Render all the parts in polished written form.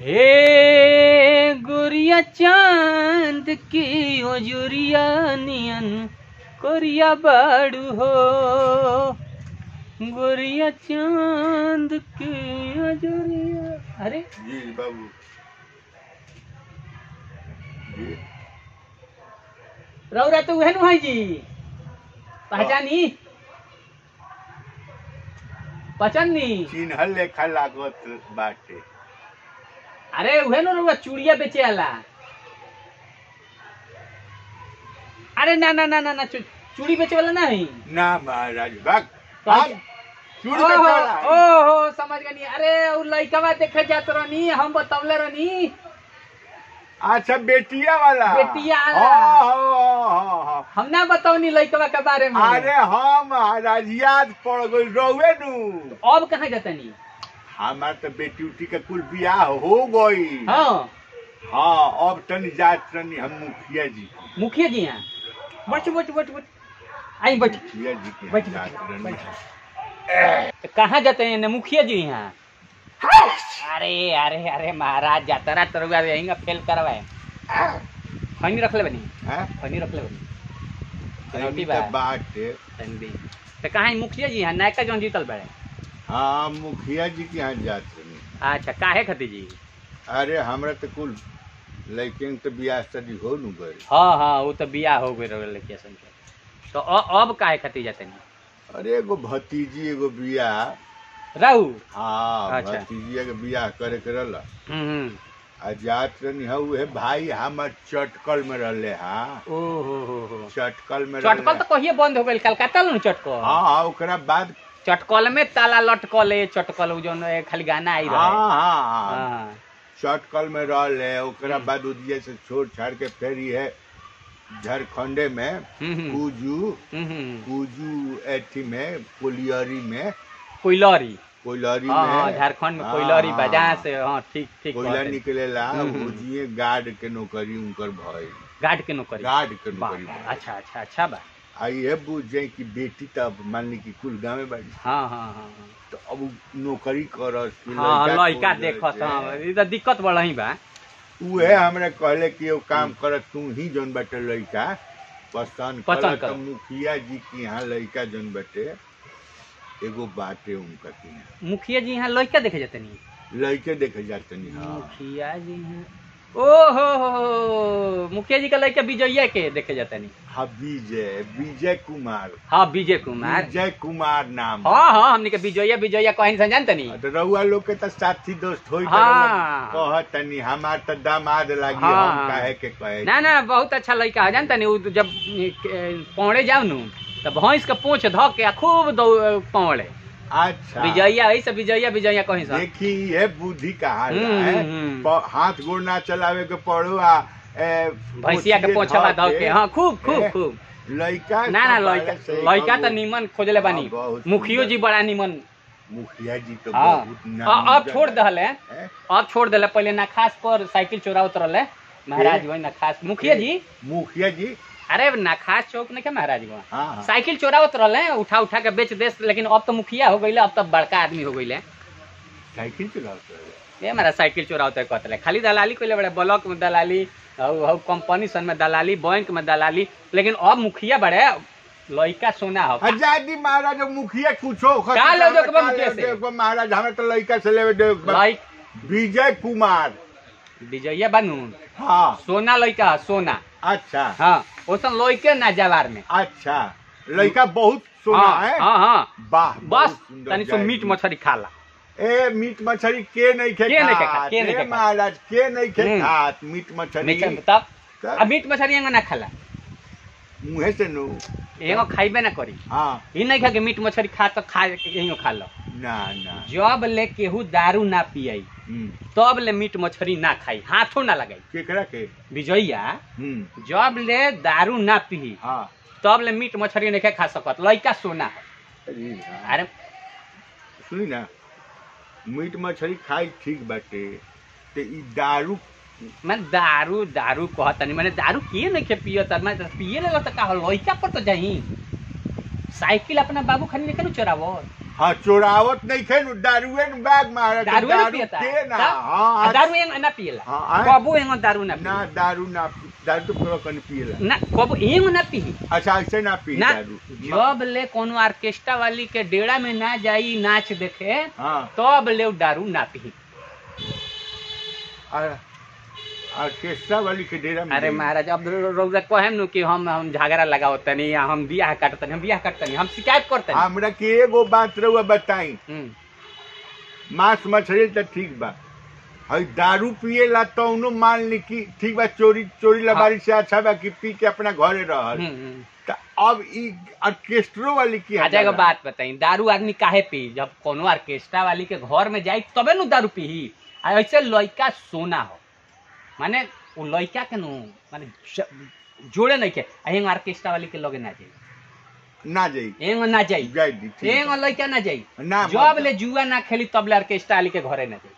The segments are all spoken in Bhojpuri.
हे गोरिया चांद की हजूरिया नियन कोरिया बाड़ू हो, गोरिया चांद की हजूरिया। अरे जी बाबू जी रौरा तो उहन है जी, पहचानी पहचानी चिन्ह लेखा लागत बाटे। अरे उहे न रउआ चूड़िया बेचे आला। अरे ना ना ना ना ना चूड़ी बेचे वाला नहीं ना महाराज बाग चूड़ी ओहो बेचे वाला है। ओहो समझ गनी। अरे उ लइकवा देखे जात रहनी, हम बतौले रहनी। अच्छा बेटिया वाला बेटिया वाला। हाँ। हम ना बतौनी लइकवा के बारे में। अरे हाँ महाराज याद पड़ गई रहुए नु। अब कहाँ जातनी? हमार तो बेटी उटी का कुल बियाह हो गई। हाँ हाँ अब तनी जात रहनी हम मुखिया जी की। मुखिया जी यहाँ बैठ बैठ बैठ बैठ आई बैठ मुखिया जी की बैठ जात बैठ रहनी। बैठ। कहाँ जाते हैं मुखिया जी यहाँ? अरे अरे अरे महाराज जाता रहा तरुआ यहीं फेल करवाए। फनी रख ले बनी, हैं? फनी रख ले बनी। तनी तो बाटे। तो कहाँ मुखिया जी यहाँ नायका जौन जीतल बड़े? हाँ मुखिया जी के यहाँ जात रहनी। अच्छा काहे खती जी? अरे हमरा तो कुल लड़कियन तो बियाह शादी हो नु गए। हाँ हाँ वो तो बियाह हो गए लड़किया सन के। तो अब काहे खती जाते नहीं? अरे एगो भतीजी एगो बियाह। रहू हाँ अच्छा। भतीजिया के बियाह करे के रहला। हम्म। आ जात रहनी है भाई हमर चटकल में रहले। हाँ ओहो चटकल में चटकल तो कहिए बंद हो गई कलकत्ता में चटकल। हाँ ओकरा बाद चटकल में ताला लटकल है चटकल उ जौन खाली गाना आई रहे। हाँ हाँ चटकल में रहले। ओकरा बाद उदिये से छोड़ छाड़ के फिर है झारखंडे में कुजू एथी में कोलियरी में कोइलरी में झारखंड में कोइलरी बाजार से। हाँ ठीक ठीक कोयला निकलेला उजिए गार्ड के नौकरी उनकर भई। गार्ड के नौकरी भई। अच्छा अच्छा अच्छा बा। आई है बुझ जाए कि बेटी तब मान ली कि कुल गाँव बाड़ी। हाँ हाँ हाँ तो अब नौकरी करस हाँ लड़का देखस। हाँ ये तो दिक्कत बढ़ही बा। उहे हमरा कहले कि वो काम करत तू ही जौन बाटे लड़का पसंद कर। तो मुखिया जी की यहाँ लड़का जौन बाटे एगो बाटे उनका की मुखिया जी यहाँ लड़का देखे जाते नहीं? लड़के देखे जाते नहीं। हाँ मुखिया जी यहाँ ओहो मुखिया जी का लड़का विजया के देखे जाते नहीं? हाँ विजय कुमार। हाँ विजय कुमार नाम। हाँ हाँ हमने के विजया कहीं से जानते नहीं? तो रउआ लोग के तो साथी दोस्त होई। हाँ कहतनी हमार तो दामाद लागी। हाँ, हम काहे के कहे ना ना बहुत अच्छा लड़का है जानते नहीं? जब पौड़े जाओ नु तो भैंस के पूछ धो के खूब पौड़े। अच्छा विजया ऐसे विजया कहीं से देखी ये बुद्धि का हाल है। हाथ गोड़ ना चलावे के पड़ो आ भैंसिया के पोछवा धो के। हाँ खूब खूब खूब लड़का ना ना लड़का तो निमन खोजले बानी। मुखियो जी बड़ा निमन। मुखिया जी तो हाँ अब छोड़ दहले। अब छोड़ दे पहले ना खास पर साइकिल चोरावत रहले महाराज वही ना खास मुखिया जी। अरे ना खास चौक नहीं क्या महाराज वो साइकिल चोरावत रहले उठा उठा के बेच देस। लेकिन अब तो मुखिया हो गई, अब तो बड़का आदमी हो गई। साइकिल चोरावत ये हमारा साइकिल चोरावत कहते खाली दलाली कोई बड़े ब्लॉक में दलाली कंपनी सन में दलाली बैंक में दलाली। लेकिन अब मुखिया बड़े लड़का सोना हो आजादी महाराज मुखिया कुछो महाराज हमें तो लड़का से ले विजय कुमार विजया बनू। हाँ सोना लड़का सोना। अच्छा हाँ ओसन लड़के ना जवार में। अच्छा लड़का बहुत सोना है। हाँ हाँ वाह बस तनी सो मीट मछली खाला। ए मीट मछली के नहीं खे महाराज के नहीं खे खात मीट मछली। तब मीट मछली ना खाला मुँहे से नु एगो खाइबे ना करी। हाँ ई नहीं खा के मीट मछली खा तो खा लो ना। जब ले केहू दारू ना पियाई तब ले मीट मछली ना खाई, हाथों ना लगाई। केकरा के? विजया जब ले दारू ना पी तब ले मीट मछली नहीं खा सकत। लड़का सोना है। अरे सुनी ना मीट मछली खाई ठीक बाटे ते ई दारू मैं दारू कहता नहीं मैंने दारू किए नहीं पियता मैं पिए लगा तो का लड़का पर तो जाही। साइकिल अपना बाबू खानी लेकर चोरावो। हाँ चोरावत नहीं खे दारुए न बैग मारा दारू पियता के ना हां दारू एंग ना पियला कबो एंग दारू ना ना दारू तो पूरा कन पियला ना कबो एंग ना पी। अच्छा ऐसे ना पी दारू जब ले कोनो ऑर्केस्ट्रा वाली के डेड़ा में ना जाई नाच देखे हां तब ले दारू ना पी। ऑर्केस्ट्रा वाली के डेरा में अरे महाराज अब रौदा कहेम नु कि हम झगड़ा लगावत तनी हम बियाह काटतनी हम शिकायत करतनी हमरा के एगो बात रहुआ बताई मांस मछली तो ठीक बा हई दारू पिएला तो उनो मान ली कि ठीक बा चोरी लबारी से अच्छा बा कि पी के अपना घरे रहल तो अब ई ऑर्केस्ट्रा वाली की अच्छा एगो बात बताई दारू आदमी काहे पी जब कोनो ऑर्केस्ट्रा वाली के घर में जाई तबे नु दारू पी ऐसे लइका सोना हो माने वो लइका के नु माने जोड़े नहीं के एंग ऑर्केस्ट्रा वाली के लगे ना जाई एंग ना जाई एंग लइका ना जाई जब ले जुआ ना खेली तब ले ऑर्केस्ट्रा वाली के घरे ना जाई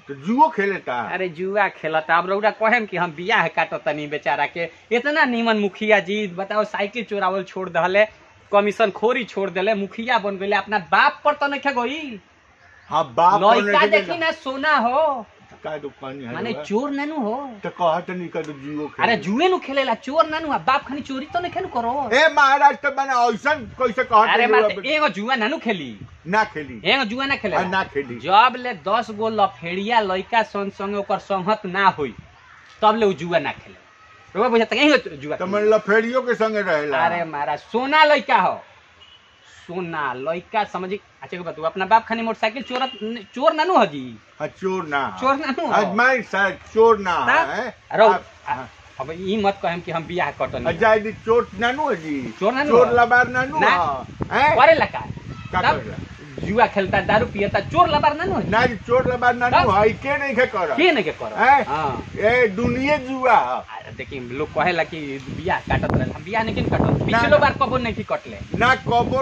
तो जुओ खेलता अरे जुआ खेलता अब रौड़ा कहेम कि हम बियाह काटतनी बेचारा के इतना नीमन मुखिया जी बताओ साइकिल चोरावल छोड़ दहले कमीशन खोरी छोड़ देले मुखिया बन गए अपना बाप पर तो नहीं गई। हाँ बाप लइका देखी ना सोना हो का दुकान है माने चोर नानू हो तो कहत नहीं का जुओ खेले अरे जुए नु खेलेला चोर नानू बाप खानी चोरी तो नहीं खेलू करो ए महाराज तो माने ऐसन कैसे कहत अरे मत एगो जुआ नानू खेली ना खेली एगो जुआ ना खेले ना खेली जब ले 10 गो लफेड़िया लइका संग ओकर संगत ना होई तब ले जुआ ना खेले रोबा बुझत एगो जुआ तो मन लफेड़ियों के संगे रहेला। अरे महाराज सोना लइका हो सोना लइका समझी अच्छा के बतू अपना बाप खानी मोटरसाइकिल चोर नानू हो जी चोर नानू आज मैं चोर ना है अब ई मत कहम कि हम बियाह कटनी जाय दी चोर नानू जी चोर लबार नानू हैं करे लका जुआ खेलता दारू पियता चोर लबार नानू ना जी चोर लबार नानू है के नहीं के कर हां ए दुनिया जुआ देखिए लोग कहेला कि बियाह काटत रहे हम बियाह नहीं काटत पिछलो बार कबो नहीं कटले ना कबो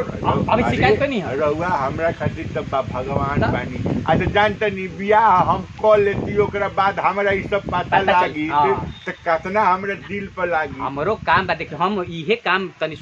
अभी शिकायत नहीं है रहुआ हमरा खातिर त भगवान बानी अच्छा जानते नहीं बियाह हम क लेती ओकरा बाद हमरा ई सब पता लागी त कितना हमरा दिल पर लागी हमरो काम बा देखिए हम इहे काम तनी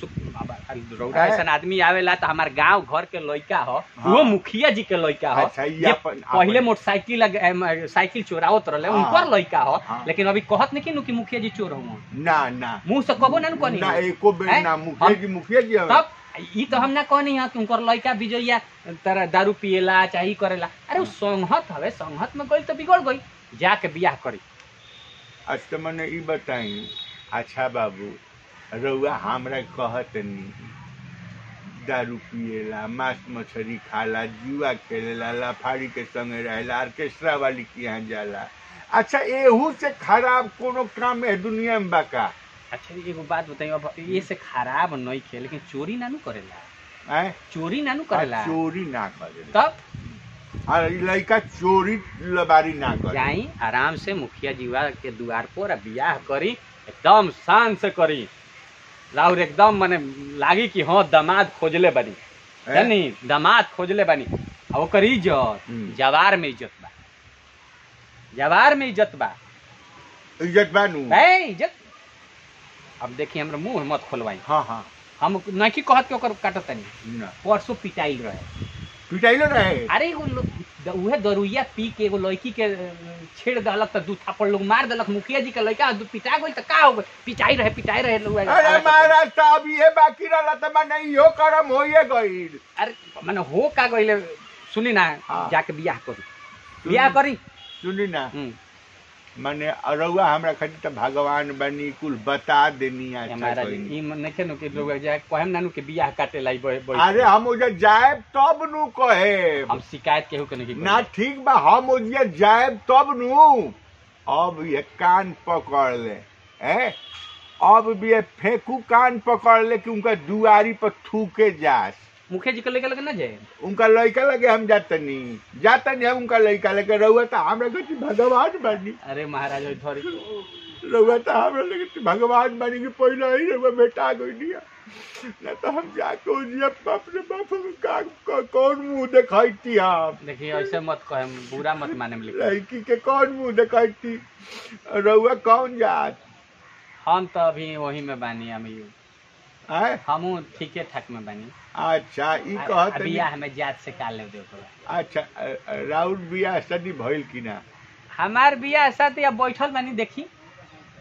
रौड़ा ऐसा आदमी आवेला तो हमार गांव घर के लइका हो वो मुखिया जी के लइका हो पहले मोटरसाइकिल साइकिल चोरावत रहे उनकर लइका हो लेकिन अभी कहत नहीं कि मुखिया जी चोर हो ना मुंह से कबो ना कहनी ना एको बेर ना मुखिया जी तब ई तो हम ना कहनी है कि उनकर लइका विजयया तरह दारू पिएला चाहे करेला अरे वो संगत हवे संगत में गइल तो बिगड़ गई जाके बियाह करी। अच्छा मने ई बताई अच्छा बाबू रउआ हमरा कहत नहीं दारू पिएला मांस मछली खाला जुआ खेलेला लफाड़ी के संगे रहेला ऑर्केस्ट्रा वाली के यहाँ जाला अच्छा एहू से खराब कोनो काम है दुनिया में बाका। अच्छा एगो बात बताइए अब ये से खराब नहीं खे लेकिन चोरी नानू करेला चोरी नानू करेला चोरी ना करेला तब अरे लड़का चोरी लबारी ना करे जाई आराम से मुखिया जीवा के द्वार पर बियाह करी एकदम शान से करी राहुल एकदम माने लागी कि हाँ दामाद खोजले बनी जानी दामाद खोजले बनी ओकर इज्जत जवार में इज्जत बा जवार में इज्जत बा बानू इज्जत। अब देखिए हमरा मुंह मत खोलवाई हाँ हम नहीं कहत के ओकर काटत नहीं परसों पिटाइल रहे अरे उहे दरुइया पी के एगो लड़की के छेड़ दलक तो दू थापड़ लोग मार दलक मुखिया जी के लड़का पिटा गई तो का हो गई पिटाई रहे अरे महाराज साहब ये बाकी रहला त माने इहो करम होइए गइल अरे माने हो का गइले सुनी ना जाके बियाह करी सुनी ना माने अरउआ हमरा खातिर त भगवान बनी कुल बता देनी अच्छा ई नखे नु के लोग जाए कहम नानू के बियाह काटे लाई अरे हम ओजा जाए तब नु कहे हम शिकायत केहू के नहीं ना ठीक बा हम ओजा जाए तब नु अब ये कान पकड़ ले अब भी फेंकू कान पकड़ ले कि उनका दुआरी पर थूके जास मुखिया जी के लड़का लगे ना जाए उनका लड़का लगे हम जाते नहीं हम उनका लड़का लगे रहुआ तो हमरा कहती भगवान बनी अरे महाराज रहुआ तो हमरा लगे भगवान बनी कि पहले ही रहुआ बेटा गई दिया ना तो हम जाके अपने बाप कौन मुँह दिखाई हम देखिए ऐसे मत कहे बुरा मत माने लड़की के कौन मुँह दिखाई रहुआ कौन जात हम तो अभी वही में बानी हम हमू ठीके ठाक में बनी। अच्छा ई कहत बियाह में जात से का ले दे। अच्छा राउर बियाह शादी भइल कि ना? हमार बियाह शादी अब बैठल बनी देखी।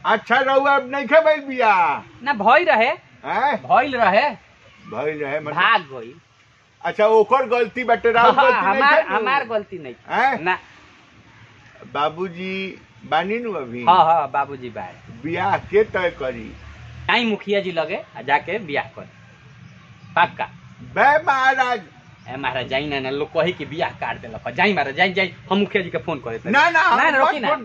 अच्छा रउआ अब नहीं भइल बियाह ना भइल रहे भइल रहे मतलब भाग गई। अच्छा ओकर गलती बाटे राउर गलती नहीं हमार गलती नहीं ना। बाबूजी बानी नु अभी? हाँ बाबूजी बाय। बियाह के तय करी? आई मुखिया जी लगे जाके बियाह कर पक्का। बे महाराज महाराज जाई ना लोग कही कि बियाह काट देलक। जाई महाराज जाई हम मुखिया जी के फोन करे। ना रोकी ना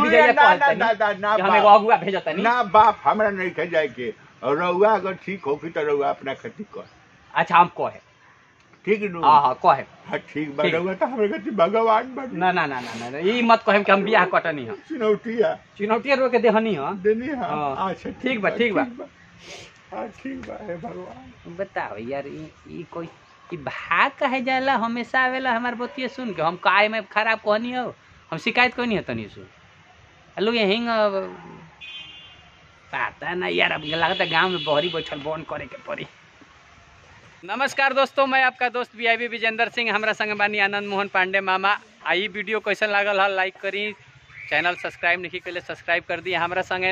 विजय ना हम एगो अगुआ भेजतनी ना बाप हमरा नहीं कह जाए के। रउआ अगर ठीक होखी त रउआ अपना खेती कर। अच्छा हम कहे ठीक नु? हां कहे। हां ठीक बा रउआ त हमरे खेती भगवान बा। ना ई मत कहे कि हम बियाह कटनी ह। चिनौटिया रो के देहनी ह देनी हां। अच्छा ठीक बा हां ठीक बा हे भगवान। बताओ यार ई कोई ई भाग कहे जाला हमेशा आवेला हमार बतिया सुन के। हम काय में खराब कहनी हो? हम शिकायत कहनी है तनी सुन लोग ये हिंग पता ना यार। अब लगता है गांव में बहरी बैठल बंद करे के पड़ी। नमस्कार दोस्तों, मैं आपका दोस्त वीआईपी विजेंद्र सिंह। हमरा संग बानी आनंद मोहन पांडे मामा। आई वीडियो कैसन लागल है लाइक करी, चैनल सब्सक्राइब नहीं कैले सब्सक्राइब कर दी। हमारा संगे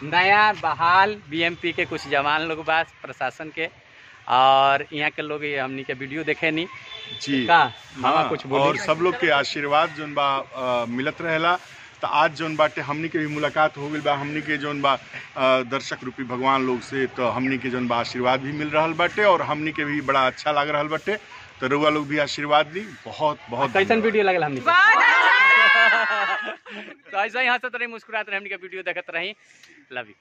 नया बहाल बीएमपी के कुछ जवान लोग बा प्रशासन के और यहाँ के लोग हमनी के वीडियो देखे नहीं जी का हाँ, कुछ और सब लोग के आशीर्वाद जोन बा मिलत रहेला। तो आज जोन बाटे हमनी के भी मुलाकात हो गई बा हमनी के जोन बा दर्शक रूपी भगवान लोग से। तो हमनी के जोन बा आशीर्वाद भी मिल रहा बाटे और हमनी के भी बड़ा अच्छा लग रहा बाटे। तो रउआ लोग भी आशीर्वाद दी। बहुत बहुत कैसन वीडियो लगल हमनी तो ऐसा ही हंसत रही मुस्कुरात रही हमनी के वीडियो देखत रही। Love you.